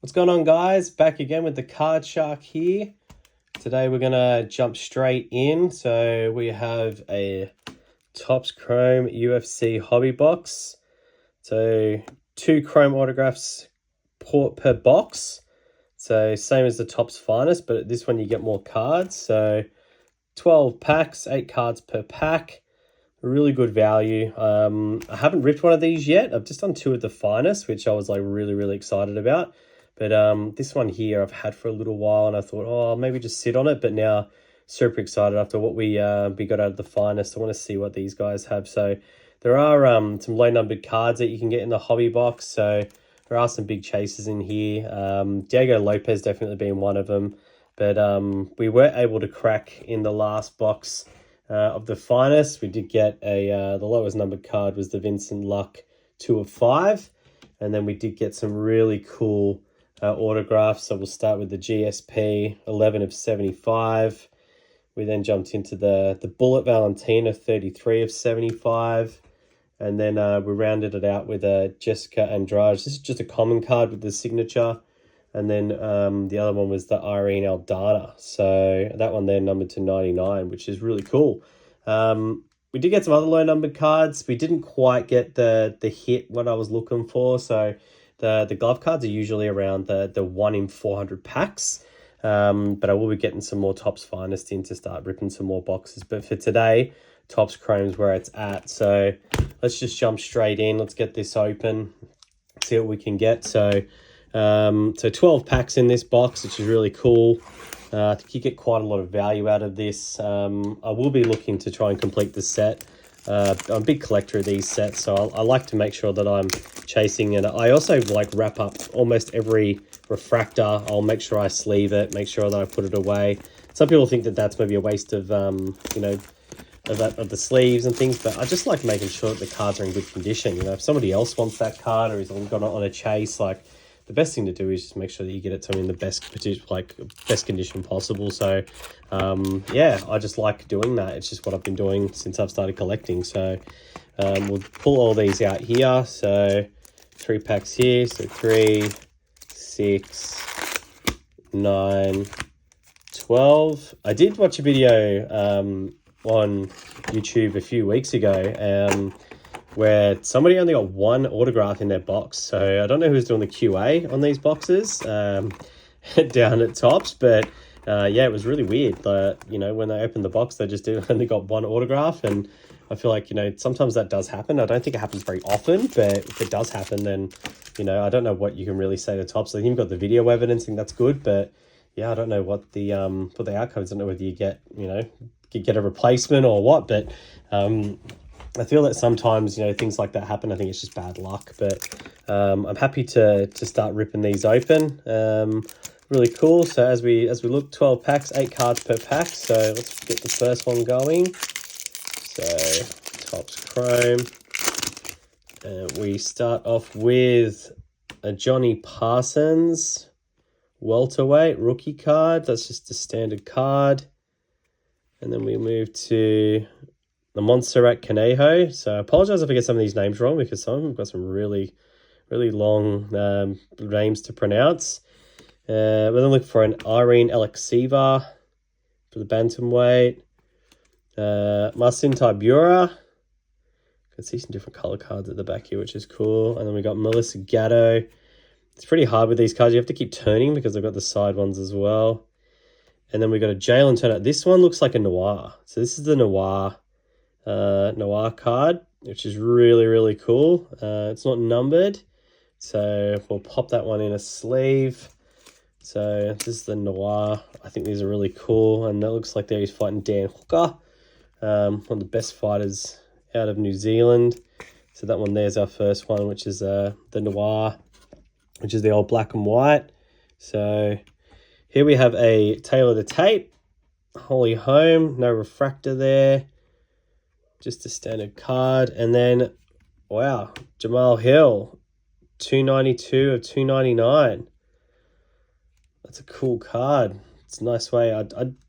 What's going on, guys? Back again with the Card Shark here. Today we're going to jump straight in. So we have a Topps Chrome UFC Hobby Box. So 2 Chrome autographs per box. So same as the Topps Finest, but this one you get more cards. So 12 packs, 8 cards per pack. Really good value. I haven't ripped one of these yet. I've just done 2 of the Finest, which I was like really excited about. But this one here I've had for a little while, and I thought, oh, maybe just sit on it. But now super excited after what we got out of the Finest. I want to see what these guys have. So there are some low numbered cards that you can get in the hobby box. So there are some big chasers in here. Diego Lopes definitely being one of them. But we were able to crack in the last box of the Finest. We did get the lowest numbered card was the Vincent Luck 2 of 5. And then we did get some really cool autographs. So we'll start with the GSP 11 of 75. We then jumped into the Bullet Valentina 33 of 75. And then we rounded it out with a Jessica Andrade. This is just a common card with the signature. And then the other one was the Irene Aldana. So that one there numbered to 99, which is really cool. We did get some other low numbered cards. We didn't quite get the hit what I was looking for. So the glove cards are usually around the 1 in 400 packs. But I will be getting some more Topps Finest in to start ripping some more boxes. But for today, Topps Chrome's where it's at. So let's just jump straight in. Let's get this open, see what we can get. So 12 packs in this box, which is really cool. I think you get quite a lot of value out of this. I will be looking to try and complete the set. I'm a big collector of these sets, so I like to make sure that I'm chasing it. I also like wrap up almost every refractor. I'll make sure I sleeve it, make sure that I put it away. Some people think that that's maybe a waste of, of the sleeves and things, but I just like making sure that the cards are in good condition. If somebody else wants that card or he's got it on a chase, like, the best thing to do is just make sure that you get it to them in the best condition possible. So, yeah, I just like doing that. It's just what I've been doing since I've started collecting. So, we'll pull all these out here. So, 3 packs here. So, 3, 6, 9, 12. I did watch a video on YouTube a few weeks ago. Where somebody only got 1 autograph in their box. So I don't know who's doing the QA on these boxes down at Topps, but yeah, it was really weird. When they opened the box, they just only got 1 autograph, and I feel like, sometimes that does happen. I don't think it happens very often, but if it does happen, then, I don't know what you can really say to Topps. I think you've got the video evidence, and that's good, but yeah, I don't know what the outcome is. I don't know whether you get, get a replacement or what, but I feel that sometimes, things like that happen. I think it's just bad luck, but I'm happy to start ripping these open. Really cool. So as we look, 12 packs, 8 cards per pack. So let's get the first one going. So Topps Chrome. We start off with a Johnny Parsons welterweight rookie card. That's just a standard card. And then we move to the Montserrat Conejo. So I apologize if I get some of these names wrong, because some of them have got some really long names to pronounce. We're then looking for an Irene Alexieva for the bantamweight. Marcin Tybura. Can see some different color cards at the back here, which is cool. And then we got Melissa Gatto. It's pretty hard with these cards. You have to keep turning because they've got the side ones as well. And then we got a Jalen Turner. This one looks like a Noir. So this is the Noir card, which is really cool. It's not numbered, so we'll pop that one in a sleeve. So this is the Noir. I think these are really cool, and that looks like they're fighting Dan Hooker, one of the best fighters out of New Zealand. So that one there's our first one, which is the Noir, which is the old black and white. So here we have a Taylor to Tate, Holly Holm, no refractor there. Just a standard card. And then, wow, Jamal Hill, 292 of 299. That's a cool card. It's a nice way.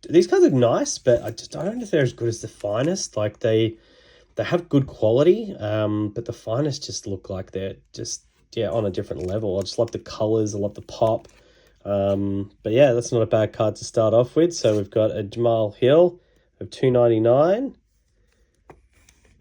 These cards are nice, but I don't know if they're as good as the Finest. Like, they have good quality, but the Finest just look like they're just yeah, on a different level. I just love the colors, I love the pop. But yeah, that's not a bad card to start off with. So we've got a Jamal Hill of 299.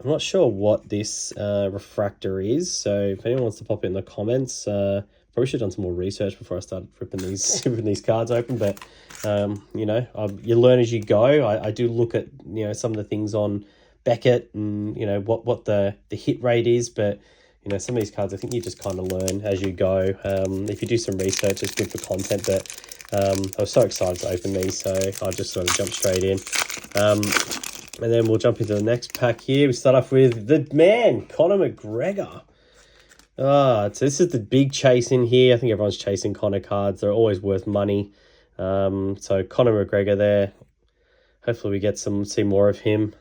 I'm not sure what this refractor is, so if anyone wants to pop it in the comments, probably should have done some more research before I started ripping these ripping these cards open. But you know, you learn as you go. I do look at, you know, some of the things on Beckett and, you know, what the hit rate is, but you know, some of these cards I think you just kind of learn as you go. If you do some research, it's good for content. But I was so excited to open these, so I just sort of jumped straight in. And then we'll jump into the next pack here. We start off with the man, Conor McGregor. So this is the big chase in here. I think everyone's chasing Conor cards. They're always worth money. So Conor McGregor there. Hopefully we get see more of him.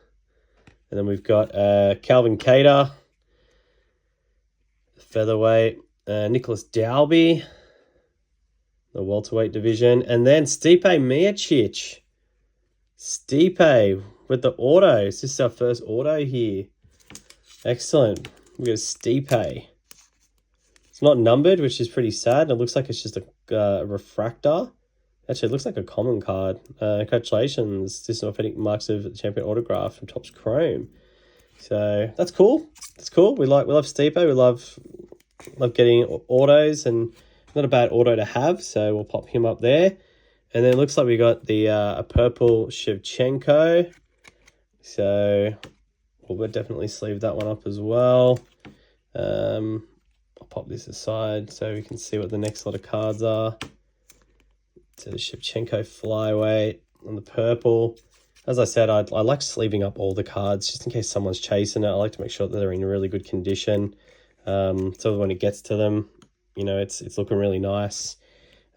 And then we've got Calvin Kattar, featherweight. Nicholas Dalby, the welterweight division. And then Stipe Miocic. Stipe with the autos. This is our first auto here. Excellent. We got a Stipe. It's not numbered, which is pretty sad. It looks like it's just a refractor. Actually, it looks like a common card. Congratulations. This is an authentic marks of champion autograph from Topps Chrome. So that's cool. That's cool. We love Stipe. We love getting autos, and not a bad auto to have. So we'll pop him up there. And then it looks like we got the a purple Shevchenko. So we'll definitely sleeve that one up as well. I'll pop this aside so we can see what the next lot of cards are. So the Shevchenko flyweight on the purple. As I said, I like sleeving up all the cards just in case someone's chasing it. I like to make sure that they're in really good condition. So when it gets to them, you know, it's looking really nice.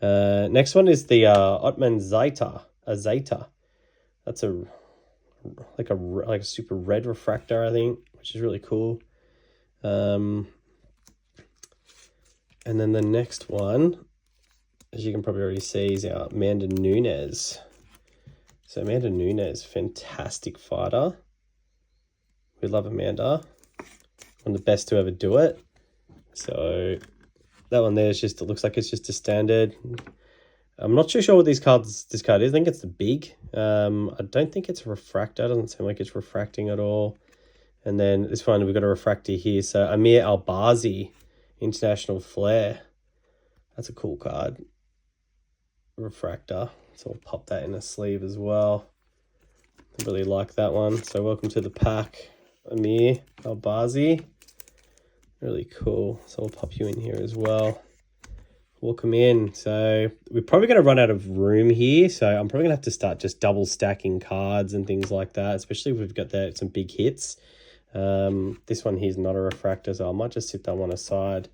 Next one is the Otman Zeta. That's like a super red refractor, I think, which is really cool. And then the next one, as you can probably already see, is our Amanda Nunes. So Amanda Nunes, fantastic fighter. We love Amanda. One of the best to ever do it. So that one there is just, it looks like it's just a standard. I'm not too sure what this card is. I think it's the big. I don't think it's a refractor. It doesn't seem like it's refracting at all. And then this one, we've got a refractor here. So Amir Albazi, International Flair. That's a cool card. Refractor. So we'll pop that in a sleeve as well. I really like that one. So welcome to the pack, Amir Albazi. Really cool. So we'll pop you in here as well. Welcome in. So we're probably going to run out of room here. So I'm probably going to have to start just double stacking cards and things like that, especially if we've got some big hits. This one here is not a refractor, so I might just sit that one aside.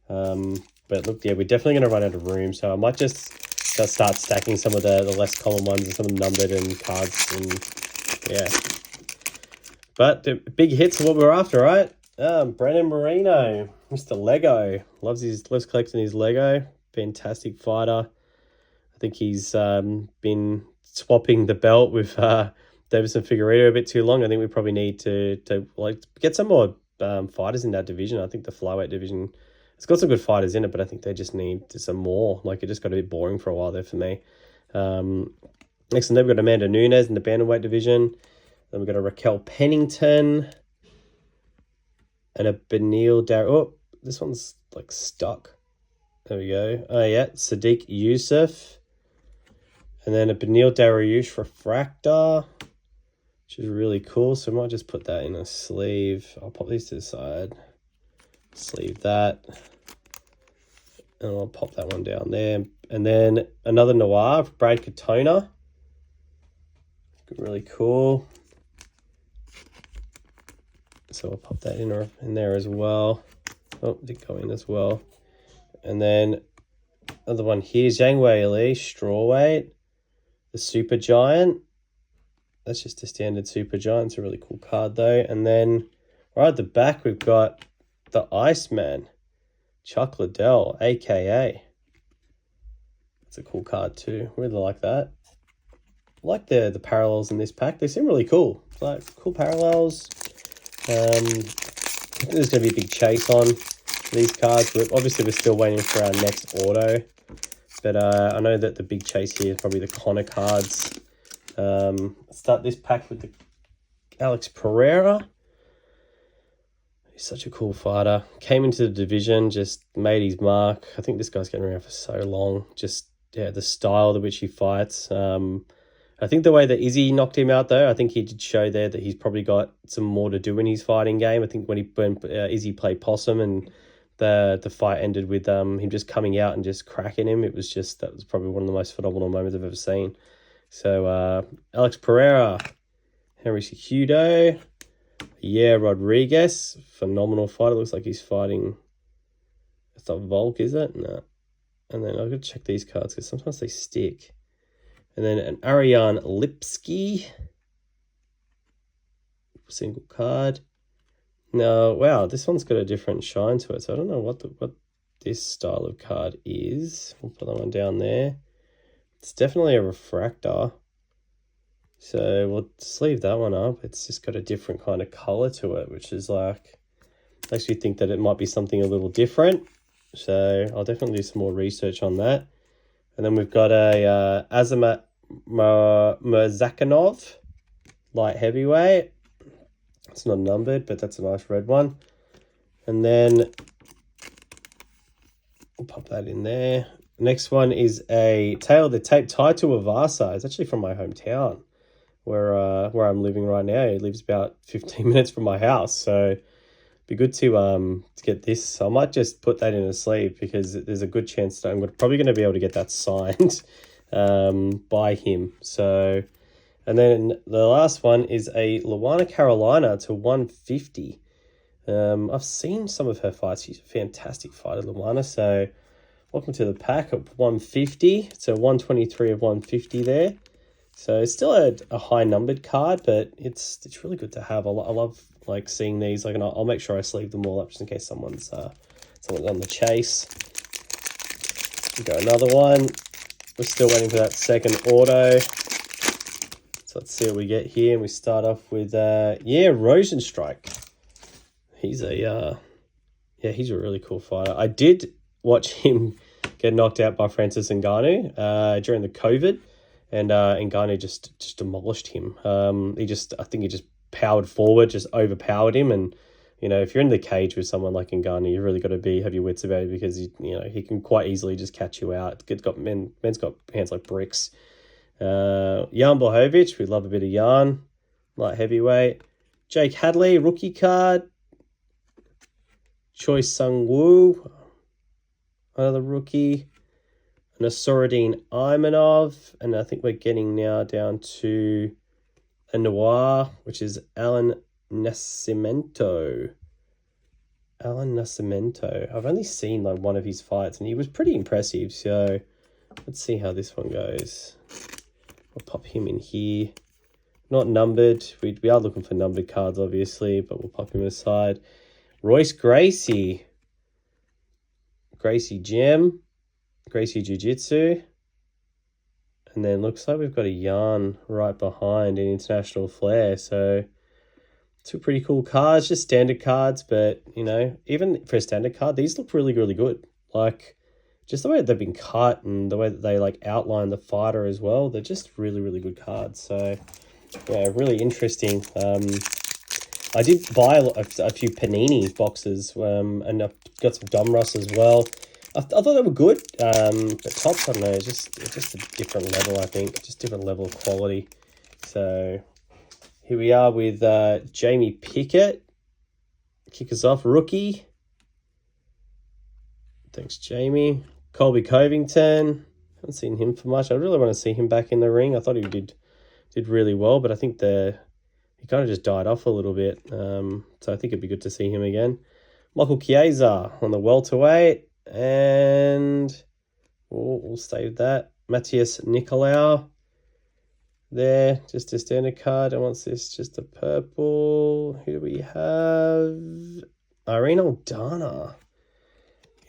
But look, yeah, we're definitely going to run out of room. So I might just start stacking some of the less common ones and some of the numbered and cards. And yeah. But the big hits are what we're after, right? Brandon Moreno, Mr. Lego, loves collecting his Lego. Fantastic fighter. I think he's been swapping the belt with Davison Figueiredo a bit too long. I think we probably need to like get some more fighters in that division. I think the flyweight division, it's got some good fighters in it, but I think they just need some more. Like, it just got a bit boring for a while there for me. Next, we've got Amanda Nunes in the bantamweight division. Then we've got a Raquel Pennington. And a Benil Dar. Oh, this one's like stuck. There we go. Oh yeah, Sadiq Youssef. And then a Benil Dariush refractor, which is really cool. So I might just put that in a sleeve. I'll pop these to the side. Sleeve that. And I'll pop that one down there. And then another Noir, Brad Katona. Really cool. So I'll pop that in there as well. Oh, did go in as well. And then another one here, Zhang Wei Li, strawweight, the Super Giant. That's just a standard Super Giant. It's a really cool card though. And then right at the back, we've got the Iceman, Chuck Liddell, aka. It's a cool card too. Really like that. I like the parallels in this pack. They seem really cool. Like cool parallels. There's going to be a big chase on. these cards. Obviously, we're still waiting for our next auto. But I know that the big chase here is probably the Connor cards. Let's start this pack with the Alex Pereira. He's such a cool fighter. Came into the division, just made his mark. I think this guy's getting around for so long. Just, yeah, the style to which he fights. I think the way that Izzy knocked him out, though, I think he did show there that he's probably got some more to do in his fighting game. I think when Izzy played Possum and the fight ended with him just coming out and just cracking him, that was probably one of the most phenomenal moments I've ever seen. So Alex Pereira, Henry Cejudo, yeah, Rodriguez, phenomenal fighter. Looks like he's fighting. It's not Volk, is it? No. And then I've got to check these cards because sometimes they stick. And then an Ariane Lipsky, single card. No, wow, this one's got a different shine to it, so I don't know what this style of card is. We'll put that one down there. It's definitely a refractor. So we'll just leave that one up. It's just got a different kind of color to it, which is like, makes me think that it might be something a little different. So I'll definitely do some more research on that. And then we've got a Azamat Murzakanov, light heavyweight. It's not numbered, but that's a nice red one. And then we'll pop that in there. Next one is a the tape tied to Avasa. It's actually from my hometown, where I'm living right now. He lives about 15 minutes from my house, so it'd be good to get this. So I might just put that in a sleeve because there's a good chance that I'm probably going to be able to get that signed by him. So, and then the last one is a Luana Carolina to 150. I've seen some of her fights. She's a fantastic fighter, Luana. So welcome to the pack at 150. So 123 of 150 there. So it's still a high numbered card, but it's really good to have. I love like seeing these. Like, and I'll make sure I sleeve them all up just in case someone's on the chase. We got another one. We're still waiting for that second auto. So let's see what we get here. And we start off with Rosenstrike. He's he's a really cool fighter. I did watch him get knocked out by Francis Ngannou during the COVID. And Ngannou just demolished him. I think he just powered forward, just overpowered him. And, you know, if you're in the cage with someone like Ngannou, you've really got to have your wits about it because, he can quite easily just catch you out. Men's got hands like bricks. Jan Blachowicz, we love a bit of Jan. Light heavyweight. Jake Hadley, rookie card. Choi Sung-woo, another rookie. Nasruddin Imanov, and I think we're getting now down to a noir, which is Alan Nascimento. I've only seen like one of his fights, and he was pretty impressive. So let's see how this one goes. I'll pop him in here. Not numbered. We are looking for numbered cards, obviously, but we'll pop him aside. Royce Gracie. Gracie Gem. Gracie Jiu-Jitsu. And then looks like we've got a yarn right behind in International Flair. So two pretty cool cards, just standard cards. But, even for a standard card, these look really, really good. Like, just the way they've been cut and the way that they, like, outline the fighter as well. They're just really, really good cards. So, yeah, really interesting. I did buy a few Panini boxes and I've got some Domros as well. I thought they were good, but Topps, I don't know, it's just a different level, I think. Just different level of quality. So here we are with Jamie Pickett. Kick us off, rookie. Thanks, Jamie. Colby Covington. Haven't seen him for much. I really want to see him back in the ring. I thought he did really well, but I think he kind of just died off a little bit. So I think it'd be good to see him again. Michael Chiesa on the welterweight. And we'll save that. Matthias Nicolau there, just a standard card. And what's this? Just a purple. Who do we have? Irene Aldana.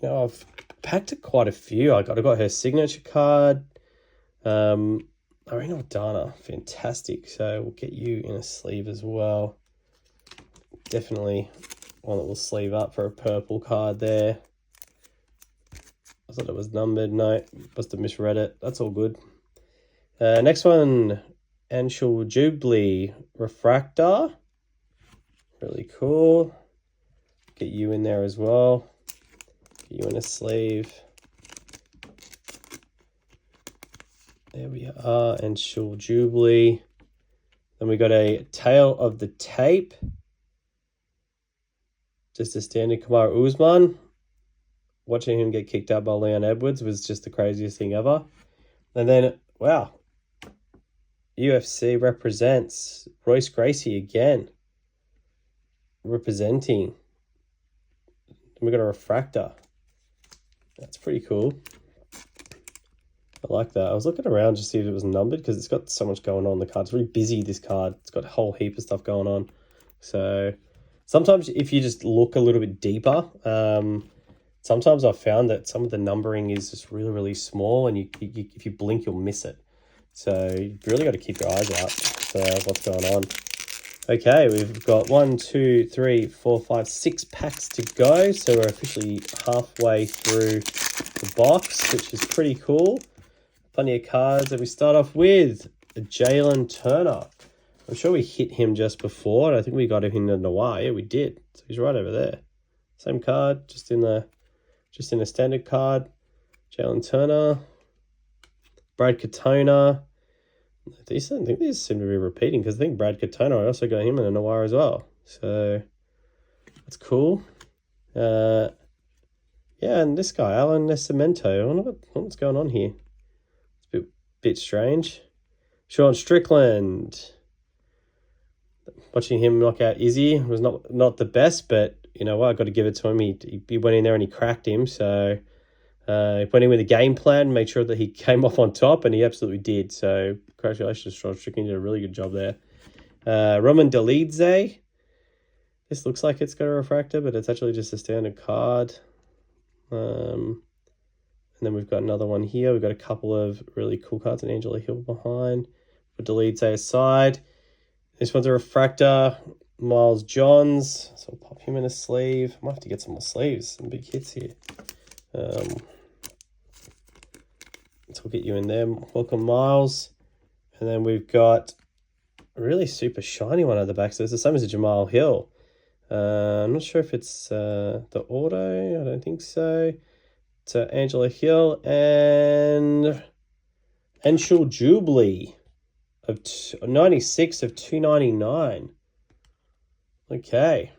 I've packed quite a few. I got her signature card. Irene Aldana, fantastic. So we'll get you in a sleeve as well. Definitely one that will sleeve up for a purple card there. I thought it was numbered. No, must have misread it. That's all good. Next one, Anshul Jubilee Refractor. Really cool. Get you in there as well. Get you in a sleeve. There we are, Anshul Jubilee. Then we got a Tail of the Tape. Just a standard Kamaru Usman. Watching him get kicked out by Leon Edwards was just the craziest thing ever. And then, wow, UFC represents Royce Gracie again. Representing. We got a refractor. That's pretty cool. I like that. I was looking around to see if it was numbered because it's got so much going on the card. It's really busy, this card. It's got a whole heap of stuff going on. So sometimes if you just look a little bit deeper, sometimes I've found that some of the numbering is just really, really small, and if you blink, you'll miss it. So you've really got to keep your eyes out for what's going on. Okay, we've got 1, 2, 3, 4, 5, 6 packs to go. So we're officially halfway through the box, which is pretty cool. Plenty of cards. And we start off with Jalen Turner. I'm sure we hit him just before, and I think we got him in the Noir. Yeah, we did. So he's right over there. Same card, just in a standard card. Jalen Turner. Brad Katona. I think these seem to be repeating because I think Brad Katona, I also got him in a Noir as well. So that's cool. Yeah, and this guy, Alan Nascimento. I wonder what's going on here. It's a bit strange. Sean Strickland. Watching him knock out Izzy was not the best, but you know what? I got to give it to him. He went in there and he cracked him. So he went in with a game plan, made sure that he came off on top, and he absolutely did. So congratulations, Sean Strickland. You did a really good job there. Roman Dolidze. This looks like it's got a refractor, but it's actually just a standard card. And then we've got another one here. We've got a couple of really cool cards and Angela Hill behind. Put Dolidze aside. This one's a refractor. Miles Johns. So I'll pop him in a sleeve. I might have to get some more sleeves. Some big hits here. So we'll get you in there. Welcome, Miles. And then we've got a really super shiny one at the back. So it's the same as a Jamal Hill. I'm not sure if it's the auto. I don't think so. It's Angela Hill and Anshul Jubilee of 96 of 299. Okay.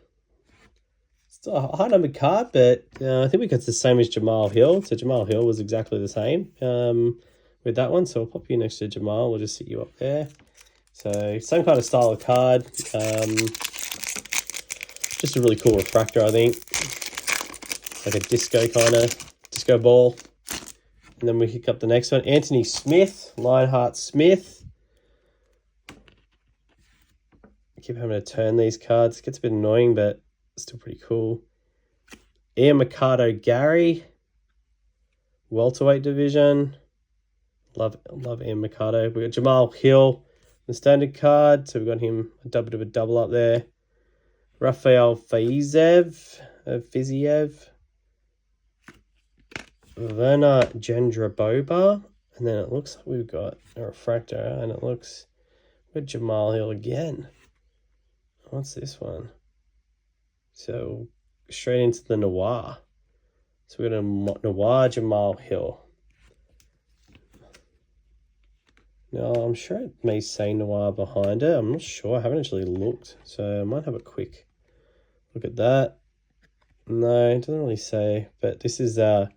It's a high numbered card, but I think we got the same as Jamal Hill. So Jamal Hill was exactly the same with that one. So I'll pop you next to Jamal. We'll just sit you up there. So same kind of style of card. Just a really cool refractor, I think. Like a disco ball. And then we pick up the next one. Anthony Smith, Lionheart Smith. I keep having to turn these cards. It gets a bit annoying, but still pretty cool. Machado Gary, welterweight division. Love Ian Machado. We got Jamal Hill, the standard card. So we've got him a bit of a double up there. Rafael Fiziev. Verna Gendraboba. And then it looks like we've got a refractor, and it looks with Jamal Hill again. What's this one? So straight into the Noir. So we've got a Noir Jamal Hill. Now, I'm sure it may say Noir behind it. I'm not sure. I haven't actually looked. So I might have a quick look at that. No, it doesn't really say. But this is, I'm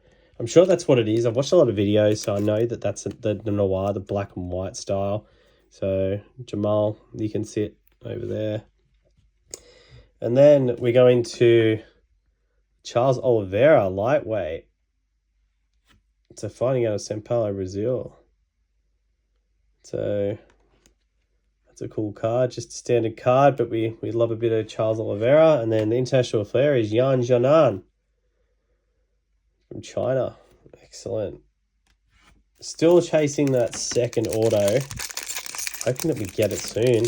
sure that's what it is. I've watched a lot of videos, so I know that that's the Noir, the black and white style. So Jamal, you can see it over there. And then we go into Charles Oliveira, lightweight. So fighting out of São Paulo, Brazil. So that's a cool card, just a standard card, but we love a bit of Charles Oliveira. And then the international flair is Yan Jianan from China. Excellent. Still chasing that second auto. Hoping that we get it soon.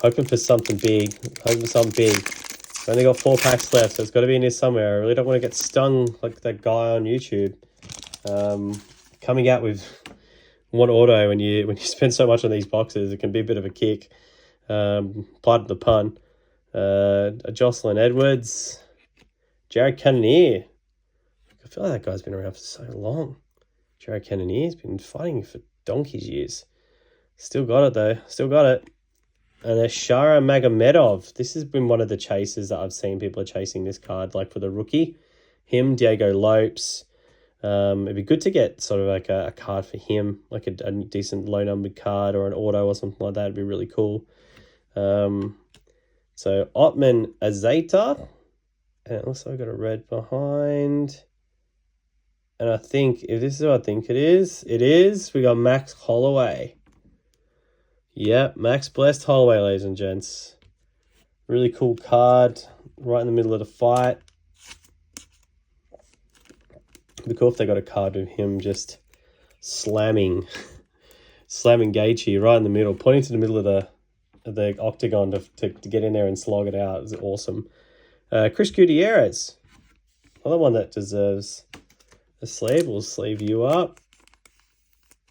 Hoping for something big. Only got 4 packs left, so it's got to be in here somewhere. I really don't want to get stung like that guy on YouTube. Coming out with one auto when you spend so much on these boxes, it can be a bit of a kick. Pardon the pun. A Jocelyn Edwards, Jared Cannonier. I feel like that guy's been around for so long. Jared Cannonier's been fighting for donkey's years. Still got it though. Still got it. And a Shara Magomedov. This has been one of the chases that I've seen people are chasing this card, like for the rookie. Him, Diego Lopes. It'd be good to get sort of like a card for him, like a decent low-numbered card or an auto or something like that. It'd be really cool. So Otman Azeta. And also got a red behind. And I think, if this is what I think it is. We got Max Holloway. Yep, Max Blessed Holloway, ladies and gents. Really cool card, right in the middle of the fight. It'd be cool if they got a card of him just slamming Gaethje right in the middle, pointing to the middle of the octagon to get in there and slog it out. It's awesome. Chris Gutierrez, another one that deserves a sleeve. We'll sleeve you up.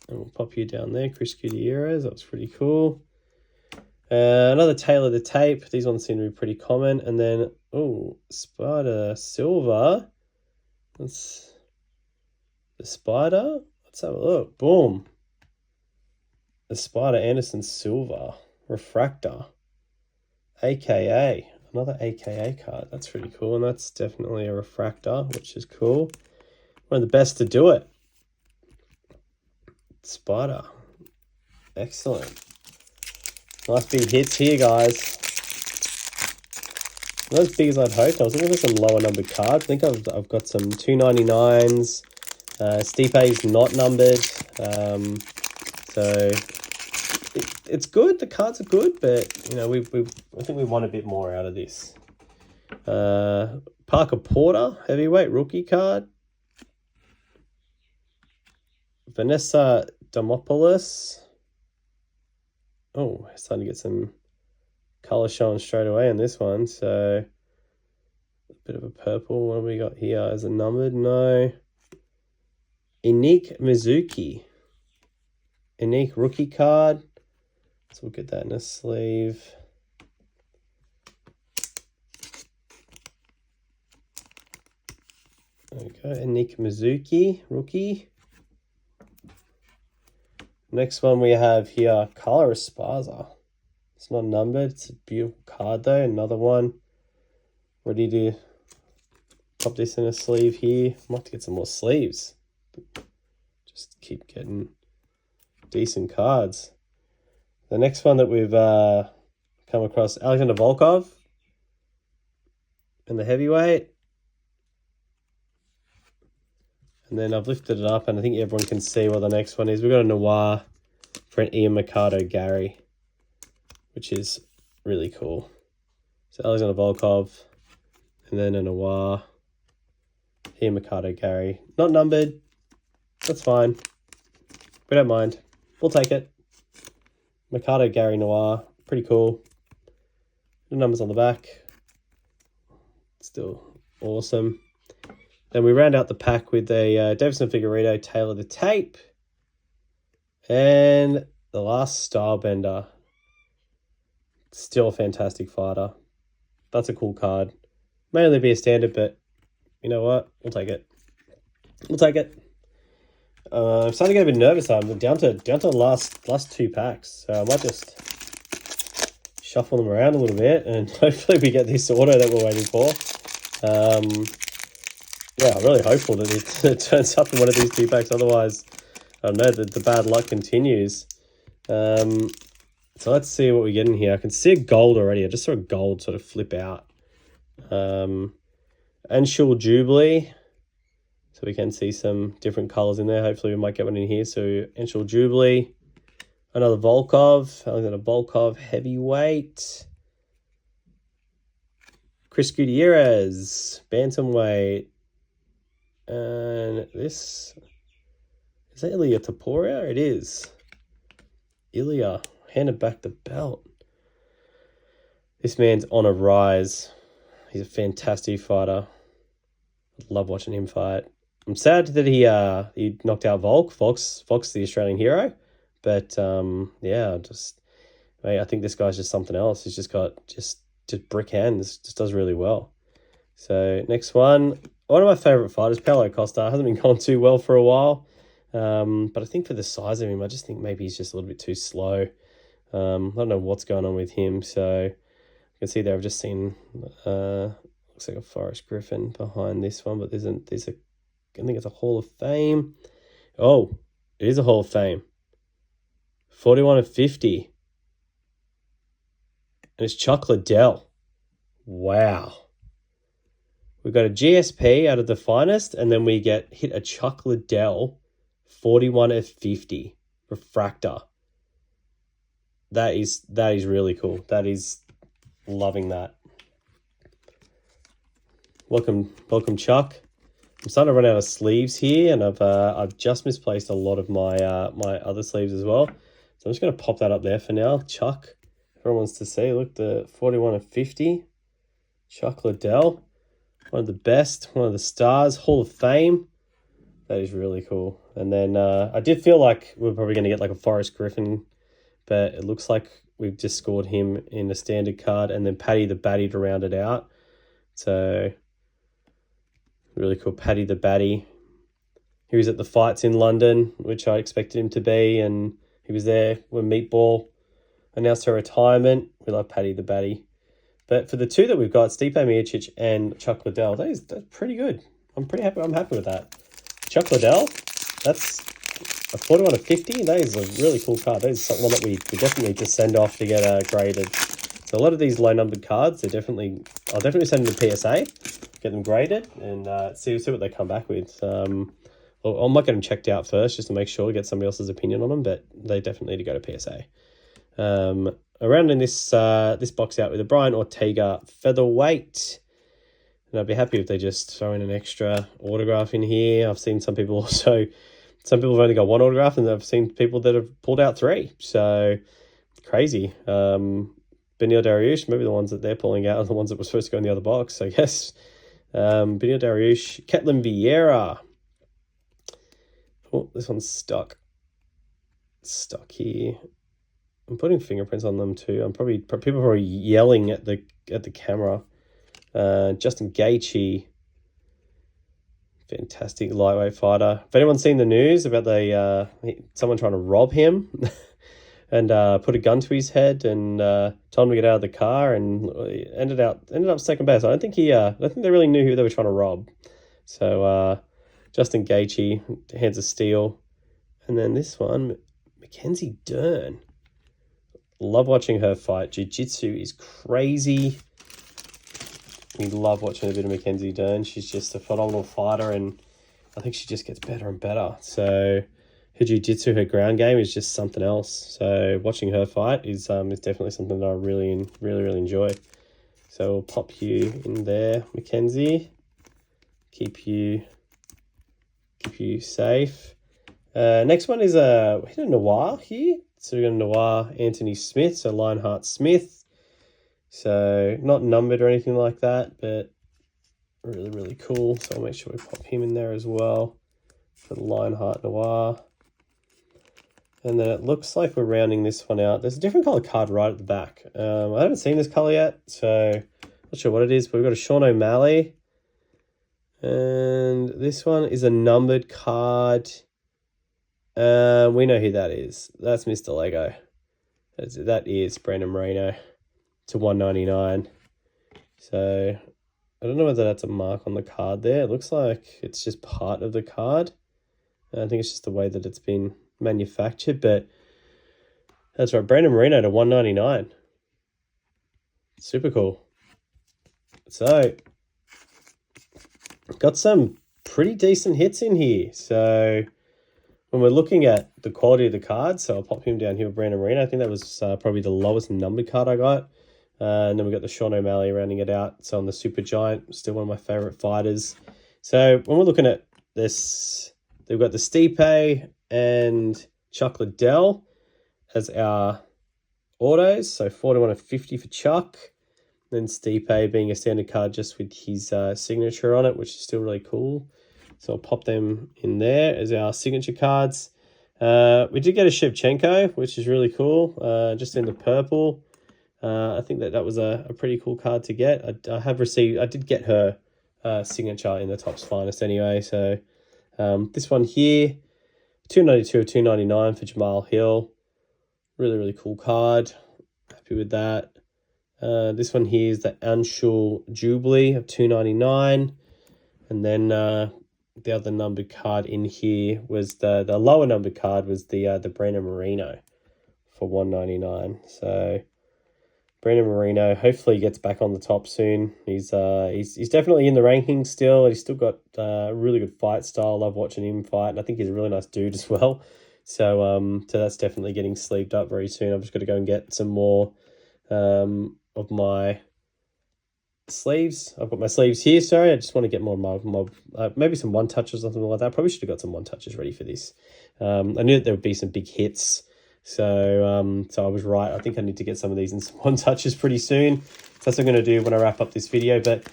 And we'll pop you down there, Chris Gutierrez. That was pretty cool. Another Taylor the Tape. These ones seem to be pretty common. And then, Spider Silver. That's the Spider. Let's have a look. Boom. The Spider Anderson Silver. Refractor. AKA. Another AKA card. That's pretty cool. And that's definitely a refractor, which is cool. One of the best to do it. Spider. Excellent. Nice big hits here, guys. Not as big as I'd hoped. I was looking for some lower numbered cards. I think I've got some 299s. Stipe's not numbered. So it's good. The cards are good, but you know, I think we want a bit more out of this. Parker Porter, heavyweight rookie card. Vanessa Demopoulos. Oh, starting to get some color showing straight away in this one. So a bit of a purple. What have we got here? Is it numbered? No. Inik Mizuki. Inik rookie card. So we'll get that in a sleeve. There we go. Inik Mizuki, rookie. Next one we have here, Carla Esparza. It's not numbered. It's a beautiful card though. Another one. Ready to pop this in a sleeve here. Might have to get some more sleeves. Just keep getting decent cards. The next one that we've come across, Alexander Volkov in the heavyweight. And then I've lifted it up, and I think everyone can see what the next one is. We've got a Noir for an Ian Machado Gary, which is really cool. So Alexander Volkov, and then a Noir, Ian Machado Gary. Not numbered. That's fine. We don't mind. We'll take it. Machado Gary Noir. Pretty cool. The numbers on the back. Still awesome. Then we round out the pack with a Davison Figueiredo Taylor the Tape. And the last Stylebender. Still a fantastic fighter. That's a cool card. May only be a standard, but you know what? We'll take it. We'll take it. I'm starting to get a bit nervous. I'm down to the last 2 packs. So I might just shuffle them around a little bit, and hopefully we get this auto that we're waiting for. Yeah, I'm really hopeful that it turns up in one of these 2 packs. Otherwise, I don't know, the bad luck continues. So let's see what we get in here. I can see a gold already. I just saw a gold sort of flip out. Anshul Jubilee. So we can see some different colors in there. Hopefully we might get one in here. So Anshul Jubilee. Another Volkov. Alexander Volkov heavyweight. Chris Gutierrez. Bantamweight. And this, is that Ilya Taporia? It is. Ilya handed back the belt. This man's on a rise. He's a fantastic fighter. Love watching him fight. I'm sad that he knocked out Volk. Volk's the Australian hero. But yeah, I think this guy's just something else. He's just got just brick hands. Just does really well. So next one of my favorite fighters, Paulo Costa. Hasn't been going too well for a while. But I think for the size of him, I just think maybe he's just a little bit too slow. I don't know what's going on with him. So you can see there, I've just seen looks like a Forrest Griffin behind this one, but I think it's a Hall of Fame. Oh, it is a Hall of Fame. 41 of 50. And it's Chuck Liddell. Wow. We've got a GSP out of the finest, and then we hit a Chuck Liddell 41 of 50 refractor. That is really cool. That is loving that. Welcome, Chuck. I'm starting to run out of sleeves here, and I've just misplaced a lot of my my other sleeves as well. So I'm just going to pop that up there for now. Chuck, everyone wants to see. Look, the 41 of 50. Chuck Liddell, one of the best, one of the stars, Hall of Fame. That is really cool. And then I did feel like we were probably going to get like a Forrest Griffin, but it looks like we've just scored him in the standard card, and then Paddy the Batty to round it out. So really cool, Paddy the Batty. He was at the fights in London, which I expected him to be, and he was there when Meatball announced her retirement. We love Paddy the Batty. But for the two that we've got, Stipe Miocic and Chuck Liddell, that's pretty good. I'm pretty happy. I'm happy with that. Chuck Liddell, that's a 41 of 50. That is a really cool card. That is one that we definitely just send off to get graded. So a lot of these low numbered cards, I'll definitely send them to PSA, get them graded, and see what they come back with. I might get them checked out first just to make sure, get somebody else's opinion on them, but they definitely need to go to PSA. Around in this box out with a Brian Ortega featherweight. And I'd be happy if they just throw in an extra autograph in here. I've seen some people have only got one autograph, and I've seen people that have pulled out 3. So crazy. Benil Dariush, maybe the ones that they're pulling out are the ones that were supposed to go in the other box, I guess. Benil Dariush, Ketlin Vieira. Oh, this one's stuck. Stuck here. I'm putting fingerprints on them too. People are probably yelling at the camera. Justin Gaethje, fantastic lightweight fighter. If anyone's seen the news about someone trying to rob him and put a gun to his head and told him to get out of the car, and ended up second best. I don't think they really knew who they were trying to rob. So Justin Gaethje, hands of steel, and then this one, Mackenzie Dern. Love watching her fight. Jiu-jitsu is crazy. We love watching a bit of Mackenzie Dern. She's just a phenomenal fighter, and I think she just gets better and better. So her jiu-jitsu, her ground game is just something else. So watching her fight is definitely something that I really enjoy. So we'll pop you in there, Mackenzie. Keep you safe. Next one is we hit a Noir here. So we got a Noir Anthony Smith, so Lionheart Smith. So not numbered or anything like that, but really cool. So I'll make sure we pop him in there as well for the Lionheart Noir. And then it looks like we're rounding this one out. There's a different color card right at the back. I haven't seen this color yet, so not sure what it is, but we've got a Sean O'Malley. And this one is a numbered card. We know who that is. That's Mr. Lego. That is Brandon Moreno to 199. So I don't know whether that's a mark on the card there. It looks like it's just part of the card. I think it's just the way that it's been manufactured, but that's right. Brandon Moreno to 199. Super cool. So got some pretty decent hits in here. So when we're looking at the quality of the cards, so I'll pop him down here with Brandon Moreno. I think that was probably the lowest numbered card I got. And then we got the Sean O'Malley rounding it out. So on the Super Giant, still one of my favorite fighters. So when we're looking at this, they've got the Stipe and Chuck Liddell as our autos. So 41 of 50 for Chuck. Then Stipe being a standard card just with his signature on it, which is still really cool. So I'll pop them in there as our signature cards. We did get a Shevchenko, which is really cool, just in the purple. I think that was a pretty cool card to get. I did get her signature in the Topps Finest anyway. So this one here, 292 of 299 for Jamal Hill. Really, really cool card. Happy with that. This one here is the Anshul Jubilee of 299. And then the other numbered card in here was the lower numbered card was the Brandon Marino for 199. So Brandon Marino hopefully gets back on the top soon. He's definitely in the rankings still. He's still got a really good fight style. Love watching him fight, and I think he's a really nice dude as well. So that's definitely getting sleeved up very soon. I've just got to go and get some more of my sleeves. I've got my sleeves here. Sorry, I just want to get more of my maybe some one touches or something like that. I probably should have got some one touches ready for this. I knew that there would be some big hits. So I was right. I think I need to get some of these in some one touches pretty soon. So that's what I'm going to do when I wrap up this video. But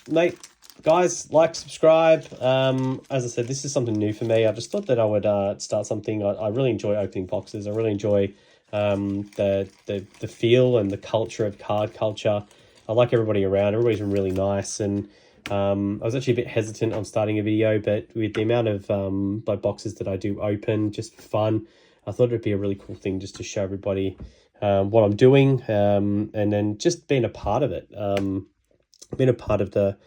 mate, guys, like, subscribe. As I said, this is something new for me. I just thought that I would start something. I really enjoy opening boxes. I really enjoy the feel and the culture of card culture. I like everybody around. Everybody's been really nice, and I was actually a bit hesitant on starting a video, but with the amount of boxes that I do open just for fun, I thought it'd be a really cool thing just to show everybody what I'm doing, and then just being a part of it, being a part of the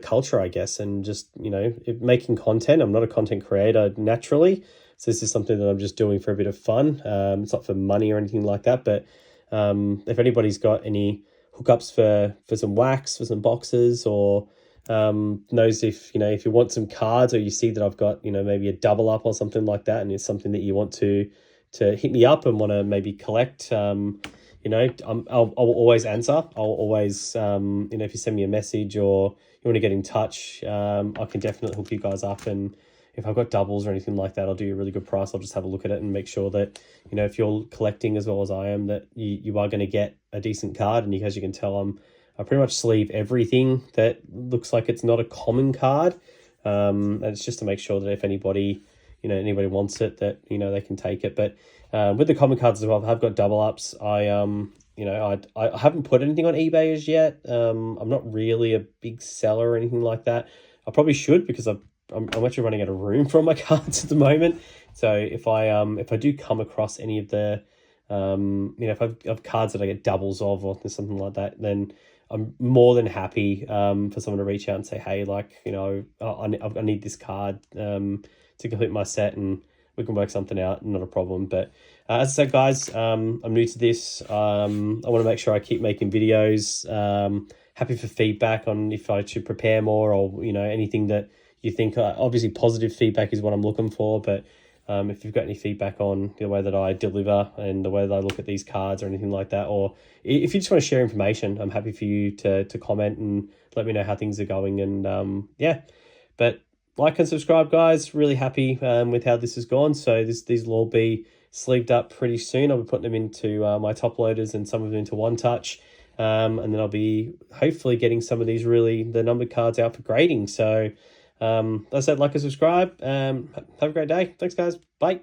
culture, I guess, and just, you know, making content. I'm not a content creator naturally, so this is something that I'm just doing for a bit of fun. It's not for money or anything like that, but if anybody's got any hookups for some wax, for some boxes, or knows if you want some cards, or you see that I've got, maybe a double up or something like that, and it's something that you want to hit me up and want to maybe collect, I'll always answer. I'll always, if you send me a message or you want to get in touch, I can definitely hook you guys up. And if I've got doubles or anything like that, I'll do you a really good price. I'll just have a look at it and make sure that, if you're collecting as well as I am, that you are going to get a decent card. And as you can tell, I pretty much sleeve everything that looks like it's not a common card. And it's just to make sure that if anybody wants it, that, they can take it. But with the common cards as well, I've got double ups. I haven't put anything on eBay as yet. I'm not really a big seller or anything like that. I probably should, because I'm actually running out of room for all my cards at the moment. So if I do come across any of the, if I've cards that I get doubles of or something like that, then I'm more than happy for someone to reach out and say, hey, I need this card to complete my set, and we can work something out. Not a problem. But as I said, guys, I'm new to this. I want to make sure I keep making videos. Happy for feedback on if I should prepare more, or anything that you think. Obviously, positive feedback is what I'm looking for. But if you've got any feedback on the way that I deliver and the way that I look at these cards or anything like that, or if you just want to share information, I'm happy for you to comment and let me know how things are going. And yeah, but like and subscribe, guys. Really happy with how this has gone. So these will all be sleeved up pretty soon. I'll be putting them into my top loaders and some of them into one touch. And then I'll be hopefully getting some of these the numbered cards out for grading. So as I said, like and subscribe. Have a great day. Thanks, guys. Bye.